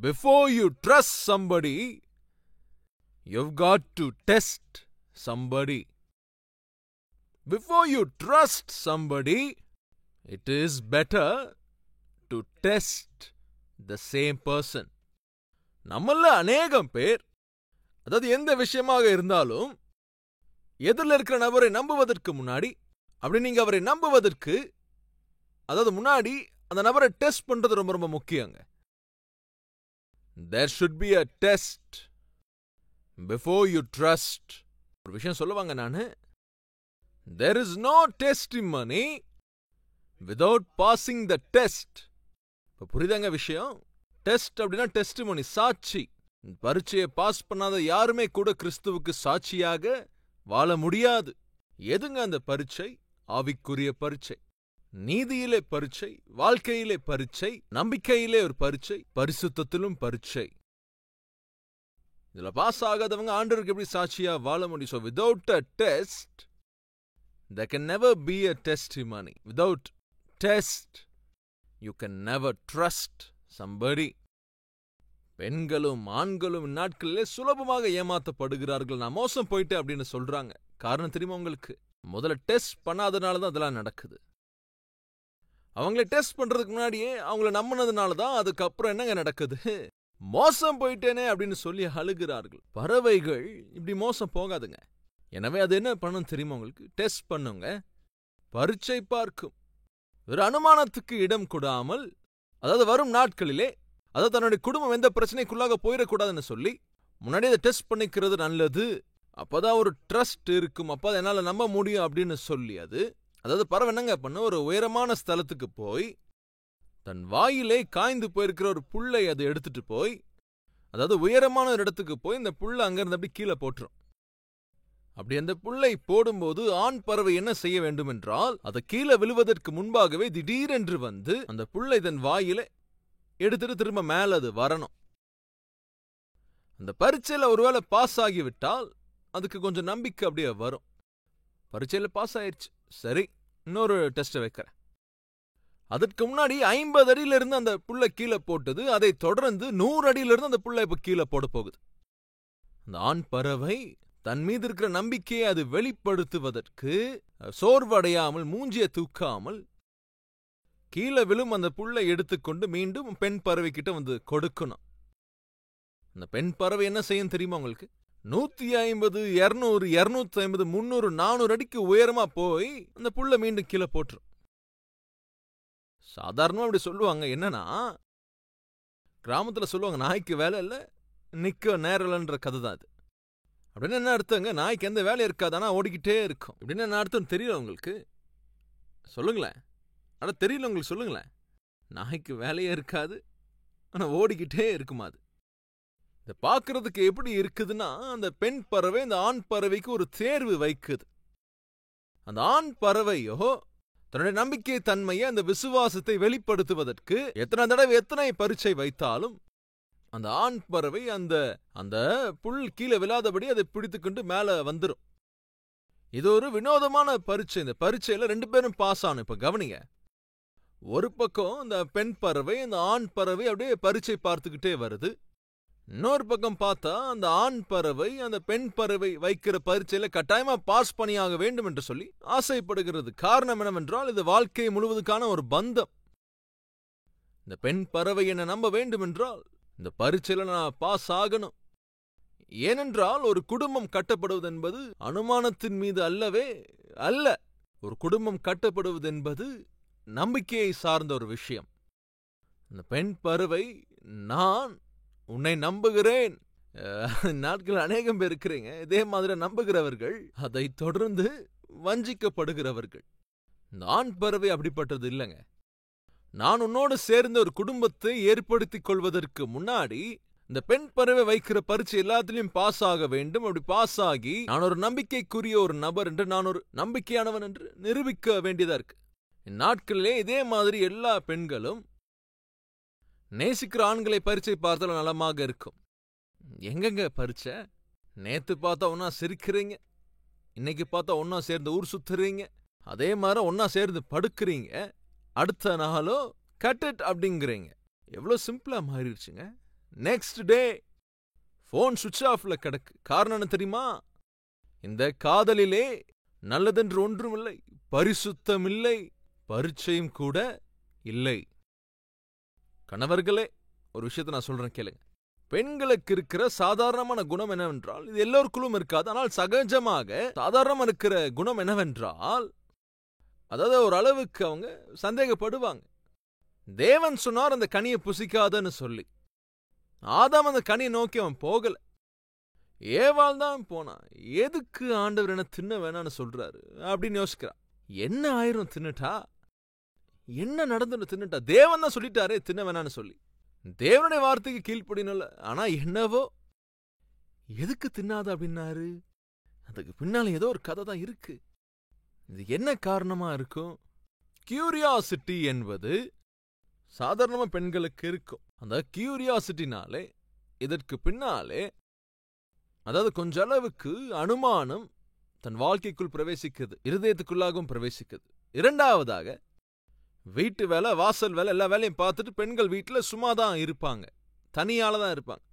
Before you trust somebody, you've got to test somebody. Before you trust somebody, it is better to test the same person. நம்மள அநேகம் பேர், அதாவது எந்த விஷயமாக இருந்தாலும், எதிரில் இருக்கிற நபரை நம்புவதற்கு முன்னாடி, அப்படி நீங்க அவரை நம்புவதற்கு அதாவது முன்னாடி அந்த நபரை டெஸ்ட் பண்றது ரொம்ப ரொம்ப முக்கியங்க. There should be a test before you trust. ஒரு விஷயம் சொல்லுவாங்க நானு, there is no testimony without passing the test. இப்ப புரியுதாங்க விஷயம்? டெஸ்ட் அப்படின்னா டெஸ்டிமோனி, சாட்சி. பரீட்சையை பாஸ் பண்ணாத யாருமே கூட கிறிஸ்துவுக்கு சாட்சியாக வாழ முடியாது. எதுங்க அந்த பரீட்சை? ஆவிக்குரிய பரீட்சை, நீதியிலே பரீட்சை, வாழ்க்கையிலே பரீட்சை, நம்பிக்கையிலே ஒரு பரீட்சை, பரிசுத்தத்திலும் பரீட்சை. இதுல பாஸ் ஆகாதவங்க ஆண்டவருக்கு எப்படி சாட்சியா வாழ முடியும்? So without a test, there can never be a testimony. Without test, you can never trust somebody. பெண்களும் ஆண்களும் இந்நாட்களிலே சுலபமாக ஏமாத்தப்படுகிறார்கள். நான் மோசம் போயிட்டேன் அப்படின்னு சொல்றாங்க. காரணம் தெரியுமா உங்களுக்கு? முதல்ல டெஸ்ட் பண்ணாதனால தான் அதெல்லாம் நடக்குது. அவங்கள டெஸ்ட் பண்றதுக்கு முன்னாடியே அவங்கள நம்பினதுனால தான் அதுக்கப்புறம் என்னங்க நடக்குது? மோசம் போயிட்டேனே அப்படின்னு சொல்லி அழுகிறார்கள். பறவைகள் இப்படி மோசம் போகாதுங்க. எனவே அது என்ன பண்ணும் தெரியுமா உங்களுக்கு? டெஸ்ட் பண்ணுங்க, பரீட்சை பார்க்கும். ஒரு அனுமானத்துக்கு இடம் கொடாமல், அதாவது வரும் நாட்களிலே, அதாவது தன்னுடைய குடும்பம் எந்த பிரச்சனைக்குள்ளாக போயிடக்கூடாதுன்னு சொல்லி முன்னாடியே அதை டெஸ்ட் பண்ணிக்கிறது நல்லது. அப்பதான் ஒரு ட்ரஸ்ட் இருக்கும், அப்பதான் என்னால நம்ப முடியும் அப்படின்னு சொல்லி அதாவது பறவை என்னங்க பண்ண, ஒரு உயரமான ஸ்தலத்துக்கு போய் தன் வாயிலே காய்ந்து போயிருக்கிற ஒரு புல்லை அதை எடுத்துட்டு போய், அதாவது உயரமான ஒரு இடத்துக்கு போய் இந்த புல்லை அங்கிருந்து அப்படி கீழே போட்டுரும். அப்படி அந்த புல்லை போடும்போது ஆண் பறவை என்ன செய்ய வேண்டும் என்றால், அதை கீழே விழுவதற்கு முன்பாகவே திடீரென்று வந்து அந்த புல்லை தன் வாயிலே எடுத்துட்டு திரும்ப மேல அது வரணும். அந்த பரீட்சையில ஒருவேளை பாஸ் ஆகிவிட்டால் அதுக்கு கொஞ்சம் நம்பிக்கை அப்படியே வரும். பரீட்சையில பாஸ் ஆயிடுச்சு, சரி இன்னொரு டெஸ்ட் வைக்கிறேன். அதற்கு முன்னாடி 50 அடியிலிருந்து அந்த புல்லை கீழே போட்டது, அதை தொடர்ந்து 100 அடியிலிருந்து அந்த புல்லை இப்ப கீழே போட போகுது. அந்த ஆண் பறவை தன் மீது இருக்கிற நம்பிக்கையை அது வெளிப்படுத்துவதற்கு சோர்வடையாமல், மூஞ்சியை தூக்காமல், கீழே விழும் அந்த புல்லை எடுத்துக்கொண்டு மீண்டும் பெண் பறவை கிட்ட வந்து கொடுக்கணும். அந்த பெண் பறவை என்ன செய்யும் தெரியுமா உங்களுக்கு? 150, 200, 250, 300, 400 அடிக்கு உயரமா போய் அந்த புல்லை மீண்டும் கீழே போட்டுரும். சாதாரணமா அப்படி சொல்லுவாங்க. என்னன்னா, கிராமத்துல சொல்லுவாங்க, நாய்க்கு வேலை இல்ல, நிக்க நேரம் இல்லைன்ற கதை தான் அது. அப்படின்னு என்ன அர்த்தங்க? நாய்க்கு எந்த வேலையும் இருக்காது, ஆனா ஓடிக்கிட்டே இருக்கும். அப்படின்னு என்ன அர்த்தம் தெரியல உங்களுக்கு? சொல்லுங்களேன். ஆனா தெரியல உங்களுக்கு, சொல்லுங்களேன். நாய்க்கு வேலையே இருக்காது, ஆனா ஓடிக்கிட்டே இருக்குமா அது? இதை பார்க்கறதுக்கு எப்படி இருக்குதுன்னா, அந்த பெண் பறவை இந்த ஆண் பறவைக்கு ஒரு தேர்வு வைக்குது. அந்த ஆண் பறவையோ தன்னுடைய நம்பிக்கை தன்மையை, அந்த விசுவாசத்தை வெளிப்படுத்துவதற்கு எத்தனை தடவை எத்தனை பரீட்சை வைத்தாலும் அந்த ஆண் பறவை அந்த அந்த புல் கீழே விழாதபடி அதை பிடித்துக்கொண்டு மேல வந்துடும். இது ஒரு வினோதமான பரீட்சை. இந்த பரீட்சையில 2 பேரும் பாஸ் ஆகணும். இப்ப கவனிங்க, ஒரு பக்கம் இந்த பெண் பறவை, இந்த ஆண் பறவை அப்படியே பரீட்சை பார்த்துக்கிட்டே வருது. இன்னொரு பக்கம் பார்த்தா அந்த ஆண் பறவை அந்த பெண் பறவை வைக்கிற பரீட்சையில கட்டாயமா பாஸ் பண்ணியாக வேண்டும் என்று சொல்லி ஆசைப்படுகிறது. காரணம் என்னவென்றால், இது வாழ்க்கை முழுவதுக்கான ஒரு பந்தம். இந்த பெண் பறவை என்ன நம்ப வேண்டும் என்றால், இந்த பரீட்சையில நான் பாஸ் ஆகணும். ஏனென்றால் ஒரு குடும்பம் கட்டப்படுவது என்பது அனுமானத்தின் மீது அல்லவே அல்ல. ஒரு குடும்பம் கட்டப்படுவது என்பது நம்பிக்கையை சார்ந்த ஒரு விஷயம். அந்த பெண் பறவை, நான் உன்னை நம்புகிறேன். நாட்கள் அநேகம் பேர் இருக்கிறீங்க இதே மாதிரி நம்புகிறவர்கள், அதை தொடர்ந்து வஞ்சிக்கப்படுகிறவர்கள். இந்த ஆண் பறவை அப்படிப்பட்டது இல்லைங்க. நான் உன்னோடு சேர்ந்த ஒரு குடும்பத்தை ஏற்படுத்திக் கொள்வதற்கு முன்னாடி இந்த பெண் பறவை வைக்கிற பரீட்சை எல்லாத்திலையும் பாஸ் ஆக வேண்டும். அப்படி பாஸ் ஆகி நான் ஒரு நம்பிக்கைக்குரிய ஒரு நபர் என்று, நான் ஒரு நம்பிக்கையானவன் என்று நிரூபிக்க வேண்டியதா இருக்கு. இந்நாட்களிலே இதே மாதிரி எல்லா பெண்களும் நேசிக்கிற ஆண்களை பரீட்சை பார்த்தாலும் நலமாக இருக்கும். எங்கெங்க பரீட்சை? நேத்து பார்த்தா ஒன்னா சிரிக்கிறீங்க, இன்னைக்கு பார்த்தா ஒன்னா சேர்ந்து ஊர் சுத்துறீங்க, அதே மாதிரி ஒன்னா சேர்ந்து படுக்கிறீங்க, அடுத்த நாளோ கட் இட் அப்படிங்கிறீங்க. எவ்வளவு சிம்பிளா மாறிடுச்சுங்க. நெக்ஸ்ட் டே போன் சுவிட்ச் ஆஃப்ல கிடக்கு. காரணம் என்ன தெரியுமா? இந்த காதலிலே நல்லதென்று ஒன்றுமில்லை, பரிசுத்தமில்லை, பரீட்சையும் கூட இல்லை. கணவர்களே, ஒரு விஷயத்தை நான் சொல்றேன் கேளுங்க. பெண்களுக்கு இருக்கிற சாதாரணமான குணம் என்னவென்றால், இது எல்லோருக்குள்ளும் இருக்காது, ஆனால் சகஜமாக சாதாரணமா இருக்கிற குணம் என்னவென்றால், அதாவது ஒரு அளவுக்கு அவங்க சந்தேகப்படுவாங்க. தேவன் சொன்னார் அந்த கனியை புசிக்காதன்னு சொல்லி. ஆதாம் அந்த கனியை நோக்கி அவன் போகல, ஏவாள் தான் போனான். எதுக்கு ஆண்டவர் என்ன தின்ன வேணான்னு சொல்றாரு அப்படின்னு யோசிக்கிறான். என்ன ஆயிரும் தின்னுட்டா? என்ன நடந்துன்னு தின்னுட்டா? தேவன் தான் சொல்லிட்டாரே தின்ன வேணான்னு சொல்லி. தேவனுடைய வார்த்தைக்கு கீழ்ப்படினல. ஆனா என்னவோ, எதுக்கு தின்னாத அப்படின்னாரு? அதுக்கு பின்னால ஏதோ ஒரு கதை தான் இருக்கு. இது என்ன காரணமா இருக்கும்? கியூரியாசிட்டி என்பது சாதாரணமா பெண்களுக்கு இருக்கும். அந்த கியூரியாசிட்டினாலே, இதற்கு பின்னாலே, அதாவது கொஞ்ச அளவுக்கு அனுமானம் தன் வாழ்க்கைக்குள் பிரவேசிக்குது, இருதயத்துக்குள்ளாகவும் பிரவேசிக்குது. இரண்டாவதாக, வீட்டு வேலை, வாசல் வேலை, எல்லா வேலையும் பார்த்துட்டு பெண்கள் வீட்டுல சும்மாதான் இருப்பாங்க, தனியால தான் இருப்பாங்க.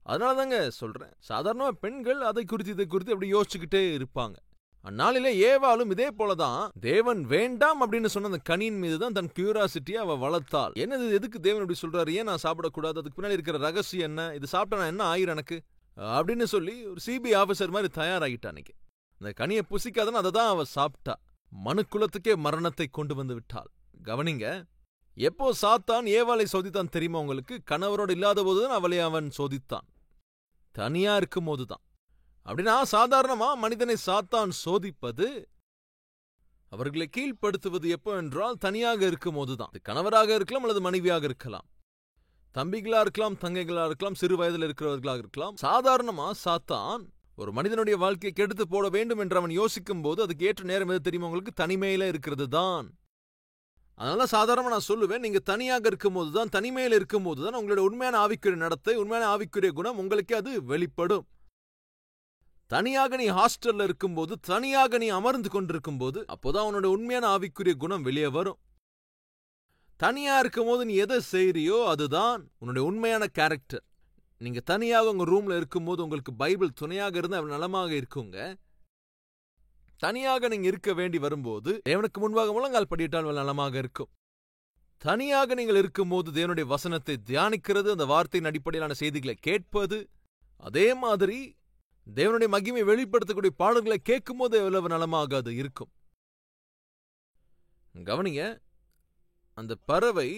அதனால தாங்க சொல்றேன், சாதாரணமா பெண்கள் அதை குறித்து இதை குறித்து அப்படி யோசிச்சுக்கிட்டே இருப்பாங்க. அந்நாளிலே ஏவாளும் இதே போலதான் தேவன் வேண்டாம் அப்படின்னு சொன்ன அந்த கனியின் மீதுதான் தன் கியூரியாசிட்டியை அவ வளர்த்தாள். என்னது, எதுக்கு தேவன் இப்படி சொல்றாரு, ஏன் நான் சாப்பிடக்கூடாது, அதுக்கு பின்னாடி இருக்கிற ரகசியம் என்ன, இது சாப்பிட்டா நான் என்ன ஆயிரும் எனக்கு அப்படின்னு சொல்லி ஒரு சிபிஐ ஆபீசர் மாதிரி தயாராகிட்டா. அன்னைக்கு அந்த கனியை புசிக்காதன்னு அதை தான் அவ சாப்பிட்டா. மனுக்குலத்துக்கே மரணத்தை கொண்டு வந்து விட்டாள். கவனிங்க, எப்போ சாத்தான் ஏவாளை சோதித்தான் தெரியுமா உங்களுக்கு? கணவரோடு இல்லாத போதுதான் அவளை அவன் சோதித்தான், தனியா இருக்கும் போதுதான். அப்படின்னா சாதாரணமா மனிதனை சாத்தான் சோதிப்பது, அவர்களை கீழ்ப்படுத்துவது எப்போ என்றால் தனியாக இருக்கும் போதுதான். கணவராக இருக்கலாம் அல்லது மனைவியாக இருக்கலாம், தம்பிகளா இருக்கலாம், தங்கைகளா இருக்கலாம், சிறு வயதில் இருக்கிறவர்களாக இருக்கலாம். சாதாரணமா சாத்தான் ஒரு மனிதனுடைய வாழ்க்கையை கெடுத்து போட வேண்டும் என்று அவன் யோசிக்கும் போது அதுக்கு ஏற்ற நேரம் எது தெரியுமா உங்களுக்கு? தனிமையில இருக்கிறது தான். அதனால சாதாரணமா நான் சொல்லுவேன், நீங்க தனியாக இருக்கும் போதுதான், தனிமையில் இருக்கும் போதுதான் உங்களுடைய உண்மையான ஆவிக்குரிய நடத்தை, உண்மையான ஆவிக்குரிய குணம் உங்களுக்கே அது வெளிப்படும். தனியாக நீ ஹாஸ்டல்ல இருக்கும்போது, தனியாக நீ அமர்ந்து கொண்டிருக்கும் போது, அப்போதான் உன்னோட உண்மையான ஆவிக்குரிய குணம் வெளியே வரும். தனியா இருக்கும் போது நீ எதை செய்யறியோ அதுதான் உன்னுடைய உண்மையான கேரக்டர். நீங்க தனியாக உங்க ரூம்ல இருக்கும்போது உங்களுக்கு பைபிள் துணையாக இருந்து அவன் நலமாக இருக்குங்க. தனியாக நீங்க இருக்க வேண்டி வரும்போது தேவனுக்கு முன்பாக முழங்கால் படியிட்டால் நலமாக இருக்கும். தனியாக நீங்கள் இருக்கும்போது தேவனுடைய வசனத்தை தியானிக்கிறது, அந்த வார்த்தையின் அடிப்படையிலான செய்திகளை கேட்பது, அதே மாதிரி தேவனுடைய மகிமை வெளிப்படுத்தக்கூடிய பாடல்களை கேட்கும் போது எவ்வளவு நலமாக அது இருக்கும். கவனிங்க, அந்த பறவை,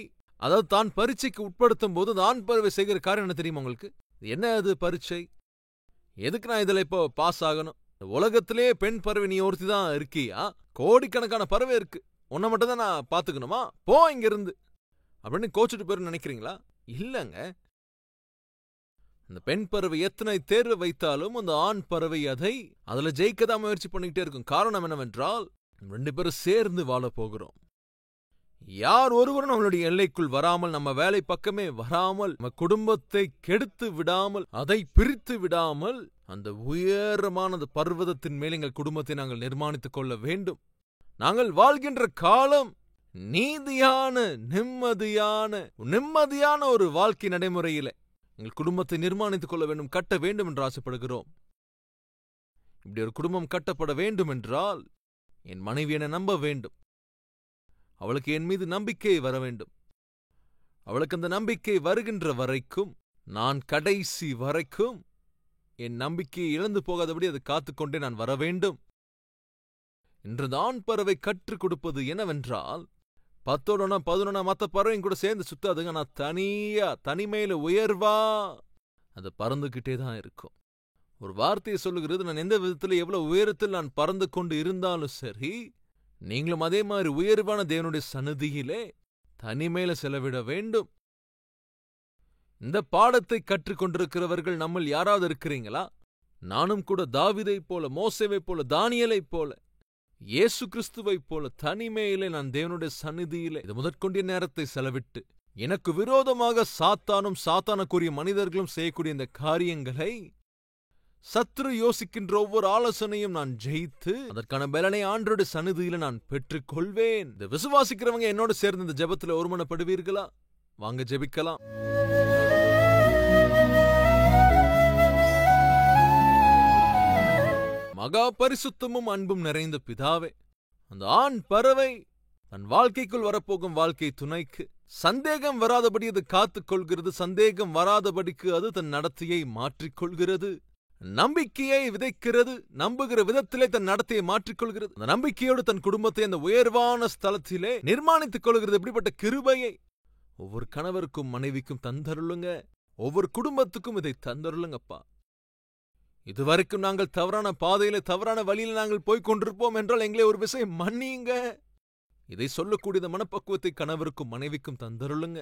அதாவது தான் பரீட்சைக்கு உட்படுத்தும் போது ஆண் பறவை செய்கிற காரியம் என்ன தெரியுமா உங்களுக்கு? என்ன அது பரீட்சை? எதுக்கு நான் இதுல இப்போ பாஸ் ஆகணும்? உலகத்திலே பெண் பறவை நீ ஒருத்தி தான் இருக்கியா? கோடிக்கணக்கான பறவை இருக்கு, உன்னை மட்டும் தான் நான் பாத்துக்கணுமா? போ இங்க இருந்து அப்படின்னு கோச்சிட்டு போயிரு நினைக்கிறீங்களா? இல்லங்க. அந்த பெண் பறவை எத்தனை தேர்வு வைத்தாலும் அந்த ஆண் பறவை அதுல ஜெயிக்கதான் முயற்சி பண்ணிக்கிட்டே இருக்கும். காரணம் என்னவென்றால், ரெண்டு பேரும் சேர்ந்து வாழ போகிறோம். யார் ஒருவரும் நம்மளுடைய எல்லைக்குள் வராமல், நம்ம வேலை பக்கமே வராமல், நம்ம குடும்பத்தை கெடுத்து விடாமல், அதை பிரித்து விடாமல், அந்த உயரமான அந்த பர்வதத்தின் மேல் எங்கள் குடும்பத்தை நாங்கள் நிர்மாணித்துக் கொள்ள வேண்டும். நாங்கள் வாழ்கின்ற காலம் நீதியான நிம்மதியான ஒரு வாழ்க்கை நடைமுறையில எங்கள் குடும்பத்தை நிர்மாணித்துக் கொள்ள வேண்டும், கட்ட வேண்டும் என்று ஆசைப்படுகிறோம். இப்படி ஒரு குடும்பம் கட்டப்பட வேண்டும் என்றால் என் மனைவி என்னை நம்ப வேண்டும், அவளுக்கு என் மீது நம்பிக்கை வர வேண்டும். அவளுக்கு அந்த நம்பிக்கை வருகின்ற வரைக்கும், நான் கடைசி வரைக்கும் என் நம்பிக்கையை இழந்து போகாதபடி அதை காத்துக்கொண்டே நான் வர வேண்டும். இன்று ஆண் பறவை கற்றுக் கொடுப்பது என்னவென்றால், 10 11 மற்ற பறவையும் கூட சேர்ந்து சுத்தாதுங்க. நான் தனிமையில உயர்வா அது பறந்துகிட்டே தான் இருக்கும். ஒரு வார்த்தையை சொல்லுகிறது, நான் எந்த விதத்துல எவ்வளவு உயரத்தில் நான் பறந்து கொண்டு இருந்தாலும் சரி, நீங்களும் அதே மாதிரி உயர்வான தேவனுடைய சந்நிதியிலே தனிமையில செலவிட வேண்டும். இந்த பாடத்தை கற்றுக்கொண்டிருக்கிறவர்கள் நம்மள் யாராவது இருக்கிறீங்களா? நானும் கூட தாவீதை போல, மோசேவை போல, தானியேலை போல, இயேசு கிறிஸ்துவை போல தனிமையிலே நான் தேவனுடைய சந்நிதியிலே இது முதற்கொண்டிய நேரத்தை செலவிட்டு, எனக்கு விரோதமாக சாத்தானுக்குரிய மனிதர்களும் செய்யக்கூடிய இந்த காரியங்களை, சத்ரு யோசிக்கின்ற ஒவ்வொரு ஆலோசனையும் நான் ஜெயித்து அதற்கான பலனை ஆண்டவருடைய சந்நிதியில நான் பெற்றுக் கொள்வேன். இந்த விசுவாசிக்கிறவங்க என்னோட சேர்ந்து இந்த ஜெபத்துல ஒருமனப்படுவீர்களா? வாங்க ஜெபிக்கலாம். மகா பரிசுத்தமும் அன்பும் நிறைந்த பிதாவே, அந்த ஆண் பறவை தன் வாழ்க்கைக்குள் வரப்போகும் வாழ்க்கை துணைக்கு சந்தேகம் வராதபடி அது காத்துக் கொள்கிறது. சந்தேகம் வராதபடிக்கு அது தன் நடத்தையை மாற்றிக்கொள்கிறது. நம்பிக்கையை விதைக்கிறது. நம்புகிற விதத்திலே தன் நடத்தையை மாற்றிக்கொள்கிறது. அந்த நம்பிக்கையோடு தன் குடும்பத்தை அந்த உயர்வான ஸ்தலத்திலே நிர்மாணித்துக் கொள்கிறது. இப்படிப்பட்ட கிருபையை ஒவ்வொரு கணவருக்கும் மனைவிக்கும் தந்தருளுங்க. ஒவ்வொரு குடும்பத்துக்கும் இதை தந்தருளுங்கப்பா. இதுவரைக்கும் நாங்கள் தவறான பாதையில தவறான வழியில நாங்கள் போய்க் கொண்டிருப்போம் என்றால் எங்களை ஒரு விஷயம் மன்னியுங்க. இதை சொல்லக்கூடிய மனப்பக்குவத்தை கணவருக்கும் மனைவிக்கும் தந்தருளுங்க.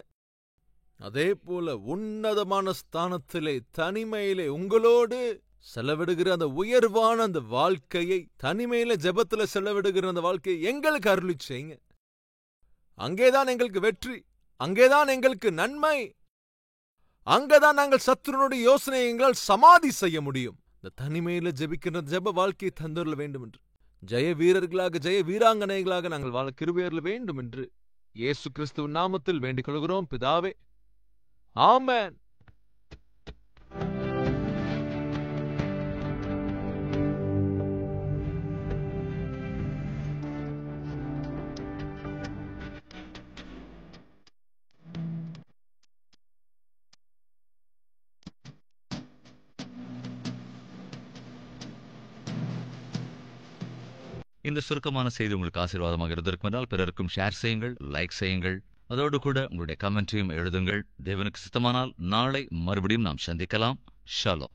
அதே போல உன்னதமான ஸ்தானத்திலே தனிமையிலே உங்களோடு செலவிடுகிற அந்த உயர்வான அந்த வாழ்க்கையை, தனிமையில ஜெபத்துல செலவிடுகிற அந்த வாழ்க்கையை எங்களுக்கு அருளி செய்யுங்க. அங்கேதான் எங்களுக்கு வெற்றி, அங்கேதான் எங்களுக்கு நன்மை, அங்கதான் நாங்கள் சத்துருனுடைய யோசனையை எங்களால் சமாதி செய்ய முடியும். இந்த தனிமையில ஜெபிக்கிற ஜெப வாழ்க்கையை தந்தருள வேண்டும் என்று, ஜெய வீரர்களாக ஜெய வீராங்கனைகளாக நாங்கள் வாழ கிருபையருள வேண்டும் என்று இயேசு கிறிஸ்துவின் நாமத்தில் வேண்டிக் கொள்கிறோம் பிதாவே. ஆமென். இந்த சுருக்கமான செய்தி உங்களுக்கு ஆசீர்வாதமாக இருந்திருக்கும் என்றால் பிறருக்கும் ஷேர் செய்யுங்கள், லைக் செய்யுங்கள். அதோடு கூட உங்களுடைய கமெண்ட்டையும் எழுதுங்கள். தேவனுக்கு சித்தமானால் நாளை மறுபடியும் நாம் சந்திக்கலாம். ஷாலோம்.